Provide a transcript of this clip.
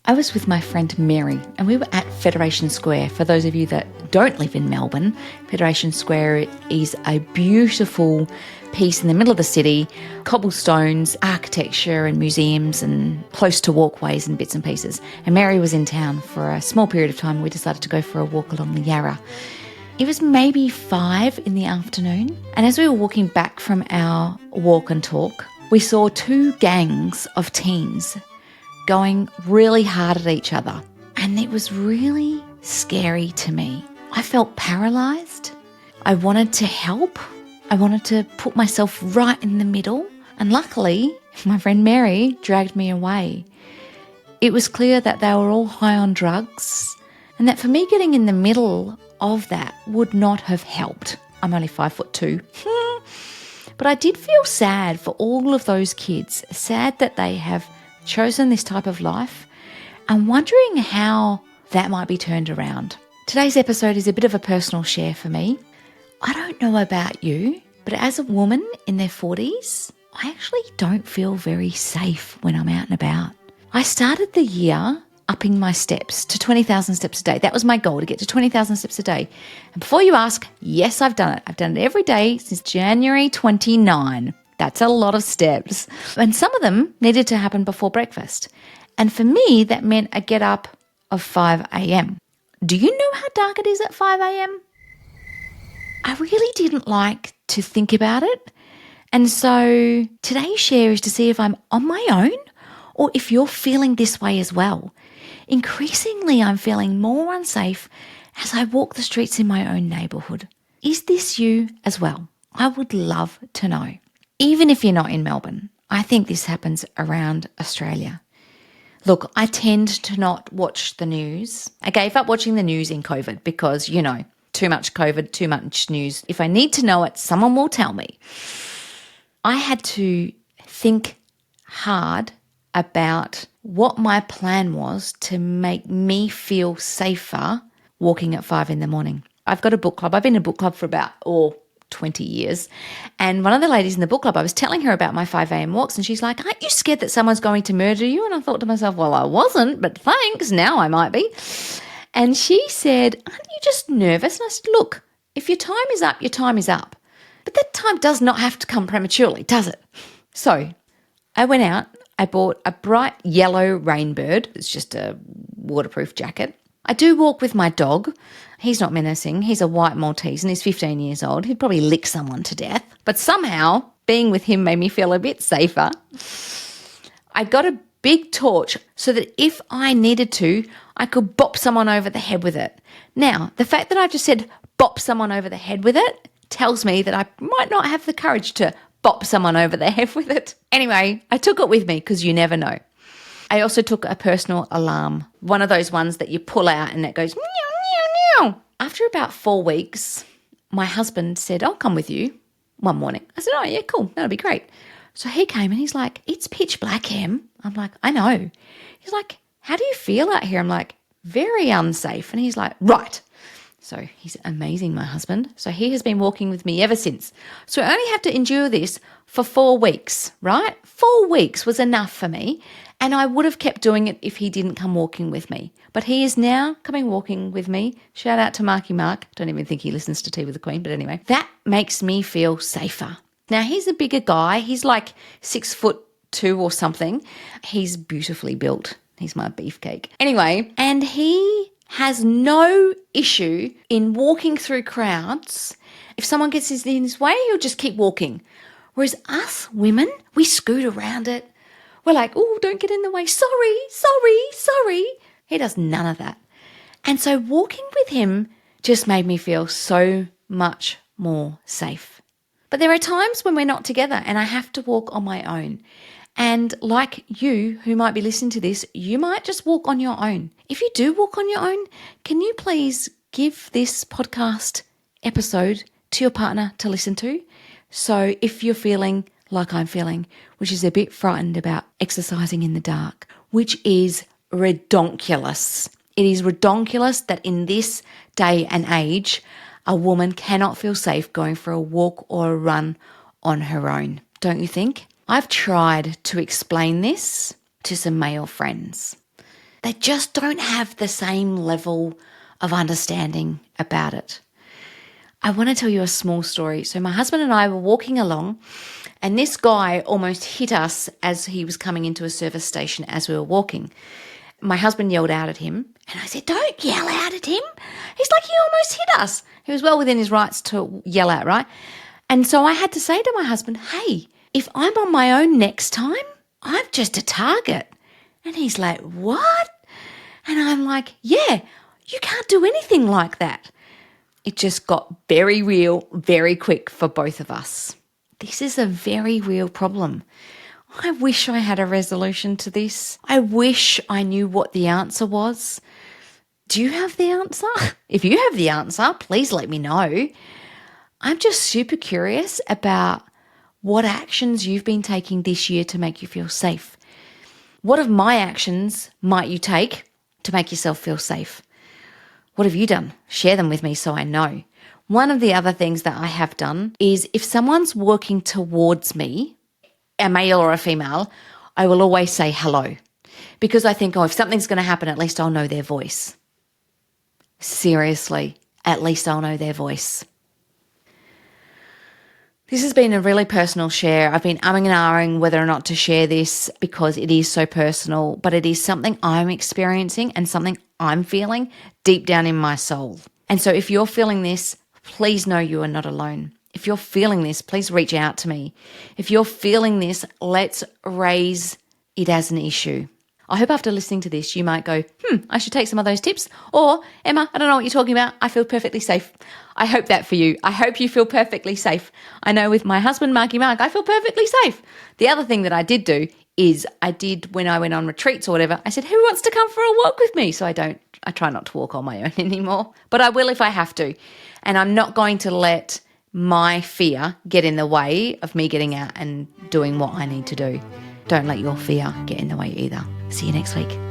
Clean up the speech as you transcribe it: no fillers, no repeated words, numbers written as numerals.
I was with my friend Mary and we were at Federation Square. For those of you that don't live in Melbourne, Federation Square is a beautiful piece in the middle of the city, cobblestones, architecture and museums and close to walkways and bits and pieces. And Mary was in town for a small period of time and we decided to go for a walk along the Yarra. It was maybe 5 in the afternoon, and as we were walking back from our walk and talk, we saw 2 gangs of teens going really hard at each other. And it was really scary to me. I felt paralysed. I wanted to help. I wanted to put myself right in the middle. And luckily, my friend Mary dragged me away. It was clear that they were all high on drugs and that for me getting in the middle of that would not have helped. I'm only 5'2". But I did feel sad for all of those kids, sad that they have chosen this type of life and wondering how that might be turned around. Today's episode is a bit of a personal share for me. I don't know about you, but as a woman in their 40s, I actually don't feel very safe when I'm out and about. I started the year upping my steps to 20,000 steps a day. That was my goal, to get to 20,000 steps a day. And before you ask, yes, I've done it. I've done it every day since January 29. That's a lot of steps. And some of them needed to happen before breakfast. And for me, that meant a get up of 5 a.m. Do you know how dark it is at 5 a.m.? I really didn't like to think about it. And so today's share is to see if I'm on my own or if you're feeling this way as well. Increasingly, I'm feeling more unsafe as I walk the streets in my own neighbourhood. Is this you as well? I would love to know. Even if you're not in Melbourne, I think this happens around Australia. Look, I tend to not watch the news. I gave up watching the news in COVID because, too much COVID, too much news. If I need to know it, someone will tell me. I had to think hard about what my plan was to make me feel safer walking at 5 in the morning. I've got a book club. I've been in a book club for about 20 years. And one of the ladies in the book club, I was telling her about my 5 a.m. walks and she's like, aren't you scared that someone's going to murder you? And I thought to myself, well, I wasn't, but thanks. Now I might be. And she said, aren't you just nervous? And I said, look, if your time is up, your time is up. But that time does not have to come prematurely, does it? So I went out. I bought a bright yellow rainbird. It's just a waterproof jacket. I do walk with my dog. He's not menacing. He's a white Maltese and he's 15 years old. He'd probably lick someone to death. But somehow being with him made me feel a bit safer. I got a big torch so that if I needed to, I could bop someone over the head with it. Now, the fact that I just said bop someone over the head with it tells me that I might not have the courage to bop someone over the head with it. Anyway, I took it with me because you never know. I also took a personal alarm, one of those ones that you pull out and it goes meow, meow, meow. After about 4 weeks, my husband said, I'll come with you one morning. I said, oh, yeah, cool. That'll be great. So he came and he's like, it's pitch black, Em. I'm like, I know. He's like, how do you feel out here? I'm like, very unsafe. And he's like, right. So he's amazing, my husband. So he has been walking with me ever since. So I only have to endure this for 4 weeks, right? 4 weeks was enough for me. And I would have kept doing it if he didn't come walking with me. But he is now coming walking with me. Shout out to Marky Mark. Don't even think he listens to Tea with the Queen. But anyway, that makes me feel safer. Now, he's a bigger guy. He's like 6'2" or something. He's beautifully built. He's my beefcake. Anyway, and he has no issue in walking through crowds. If someone gets in his way, he'll just keep walking. Whereas us women, we scoot around it. We're like, oh, don't get in the way. Sorry, sorry, sorry. He does none of that. And so walking with him just made me feel so much more safe. But there are times when we're not together and I have to walk on my own. And like you who might be listening to this, you might just walk on your own. If you do walk on your own, can you please give this podcast episode to your partner to listen to? So if you're feeling like I'm feeling, which is a bit frightened about exercising in the dark, which is ridonkulous. It is ridonkulous that in this day and age, a woman cannot feel safe going for a walk or a run on her own. Don't you think? I've tried to explain this to some male friends. They just don't have the same level of understanding about it. I want to tell you a small story. So my husband and I were walking along, and this guy almost hit us as he was coming into a service station as we were walking. My husband yelled out at him, and I said, "Don't yell out at him." He's like, "He almost hit us." He was well within his rights to yell out, right? And so I had to say to my husband, "Hey, if I'm on my own next time, I'm just a target." And he's like, "What?" And I'm like, "Yeah, you can't do anything like that." It just got very real, very quick for both of us. This is a very real problem. I wish I had a resolution to this. I wish I knew what the answer was. Do you have the answer? If you have the answer, please let me know. I'm just super curious about what actions you've been taking this year to make you feel safe. What of my actions might you take to make yourself feel safe? What have you done? Share them with me so I know. One of the other things that I have done is if someone's walking towards me, a male or a female, I will always say hello, because I think, if something's going to happen, at least I'll know their voice. Seriously, at least I'll know their voice. This has been a really personal share. I've been umming and ahhing whether or not to share this because it is so personal, but it is something I'm experiencing and something I'm feeling deep down in my soul. And so if you're feeling this, please know you are not alone. If you're feeling this, please reach out to me. If you're feeling this, let's raise it as an issue. I hope after listening to this, you might go, I should take some of those tips. Or, Emma, I don't know what you're talking about. I feel perfectly safe. I hope that for you. I hope you feel perfectly safe. I know with my husband, Marky Mark, I feel perfectly safe. The other thing that I did do is when I went on retreats or whatever, I said, who wants to come for a walk with me? So I try not to walk on my own anymore, but I will if I have to. And I'm not going to let my fear get in the way of me getting out and doing what I need to do. Don't let your fear get in the way either. See you next week.